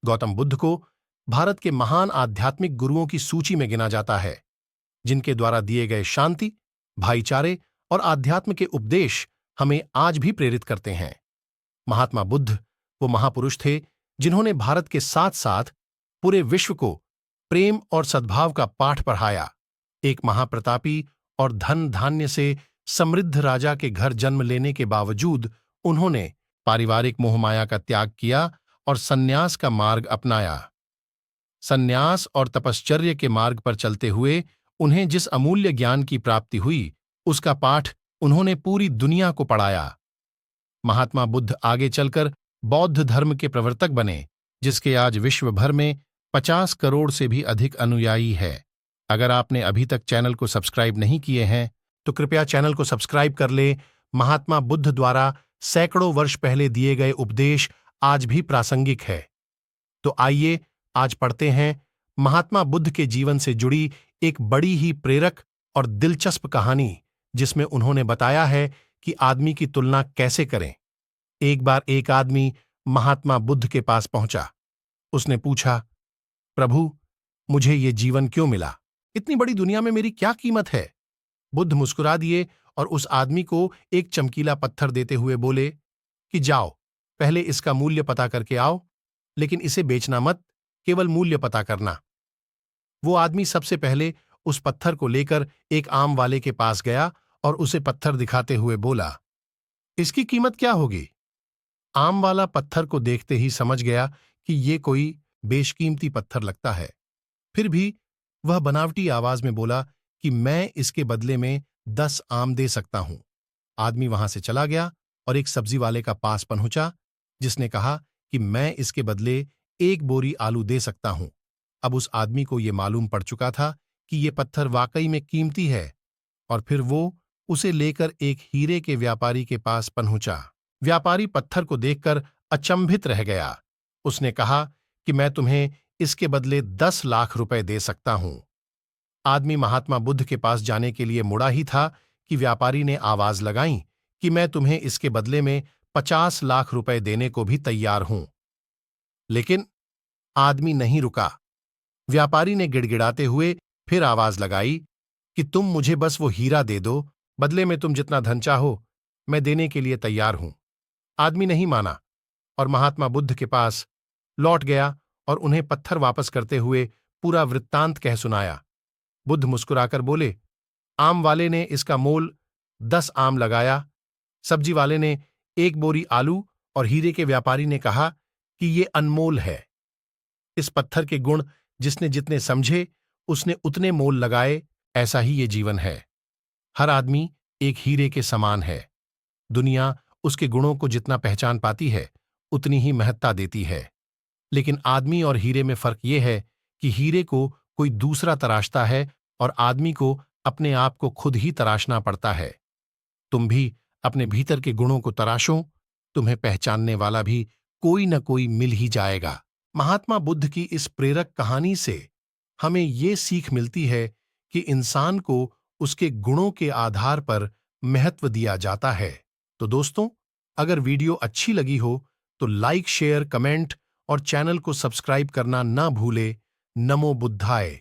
गौतम बुद्ध को भारत के महान आध्यात्मिक गुरुओं की सूची में गिना जाता है, जिनके द्वारा दिए गए शांति, भाईचारे और आध्यात्म के उपदेश हमें आज भी प्रेरित करते हैं। महात्मा बुद्ध वो महापुरुष थे जिन्होंने भारत के साथ साथ पूरे विश्व को प्रेम और सद्भाव का पाठ पढ़ाया। एक महाप्रतापी और धन धान्य से समृद्ध राजा के घर जन्म लेने के बावजूद उन्होंने पारिवारिक मोहमाया का त्याग किया और सन्यास का मार्ग अपनाया। सन्यास और तपश्चर्य के मार्ग पर चलते हुए उन्हें जिस अमूल्य ज्ञान की प्राप्ति हुई, उसका पाठ उन्होंने पूरी दुनिया को पढ़ाया। महात्मा बुद्ध आगे चलकर बौद्ध धर्म के प्रवर्तक बने, जिसके आज विश्व भर में 50 करोड़ से भी अधिक अनुयायी है। अगर आपने अभी तक चैनल को सब्सक्राइब नहीं किए हैं तो कृपया चैनल को सब्सक्राइब कर लें। महात्मा बुद्ध द्वारा सैकड़ों वर्ष पहले दिए गए उपदेश आज भी प्रासंगिक है। तो आइए आज पढ़ते हैं महात्मा बुद्ध के जीवन से जुड़ी एक बड़ी ही प्रेरक और दिलचस्प कहानी, जिसमें उन्होंने बताया है कि आदमी की तुलना कैसे करें। एक बार एक आदमी महात्मा बुद्ध के पास पहुंचा। उसने पूछा, प्रभु, मुझे ये जीवन क्यों मिला? इतनी बड़ी दुनिया में मेरी क्या कीमत है? बुद्ध मुस्कुरा दिए और उस आदमी को एक चमकीला पत्थर देते हुए बोले कि जाओ, पहले इसका मूल्य पता करके आओ, लेकिन इसे बेचना मत, केवल मूल्य पता करना। वो आदमी सबसे पहले उस पत्थर को लेकर एक आम वाले के पास गया और उसे पत्थर दिखाते हुए बोला, इसकी कीमत क्या होगी? आम वाला पत्थर को देखते ही समझ गया कि ये कोई बेशकीमती पत्थर लगता है। फिर भी वह बनावटी आवाज में बोला कि मैं इसके बदले में 10 आम दे सकता हूं। आदमी वहां से चला गया और एक सब्जी वाले का पास पहुंचा, जिसने कहा कि मैं इसके बदले 1 बोरी आलू दे सकता हूं। अब उस आदमी को यह मालूम पड़ चुका था कि यह पत्थर वाकई में कीमती है, और फिर वो उसे लेकर एक हीरे के व्यापारी के पास पहुंचा। व्यापारी पत्थर को देखकर अचंभित रह गया। उसने कहा कि मैं तुम्हें इसके बदले 10 लाख रुपए दे सकता हूं। आदमी महात्मा बुद्ध के पास जाने के लिए मुड़ा ही था कि व्यापारी ने आवाज लगाई कि मैं तुम्हें इसके बदले में 50 लाख रुपए देने को भी तैयार हूं। लेकिन आदमी नहीं रुका। व्यापारी ने गिड़गिड़ाते हुए फिर आवाज लगाई कि तुम मुझे बस वो हीरा दे दो, बदले में तुम जितना धन चाहो मैं देने के लिए तैयार हूं। आदमी नहीं माना और महात्मा बुद्ध के पास लौट गया और उन्हें पत्थर वापस करते हुए पूरा वृत्तांत कह सुनाया। बुद्ध मुस्कुराकर बोले, आम वाले ने इसका मोल 10 आम लगाया, सब्जी वाले ने 1 बोरी आलू और हीरे के व्यापारी ने कहा कि ये अनमोल है। इस पत्थर के गुण जिसने जितने समझे उसने उतने मोल लगाए। ऐसा ही ये जीवन है। हर आदमी एक हीरे के समान है। दुनिया उसके गुणों को जितना पहचान पाती है उतनी ही महत्ता देती है। लेकिन आदमी और हीरे में फर्क यह है कि हीरे को कोई दूसरा तराशता है और आदमी को अपने आप को खुद ही तराशना पड़ता है। तुम भी अपने भीतर के गुणों को तराशो, तुम्हें पहचानने वाला भी कोई न कोई मिल ही जाएगा। महात्मा बुद्ध की इस प्रेरक कहानी से हमें ये सीख मिलती है कि इंसान को उसके गुणों के आधार पर महत्व दिया जाता है। तो दोस्तों, अगर वीडियो अच्छी लगी हो तो लाइक, शेयर, कमेंट और चैनल को सब्सक्राइब करना ना भूले। नमो बुद्धाय।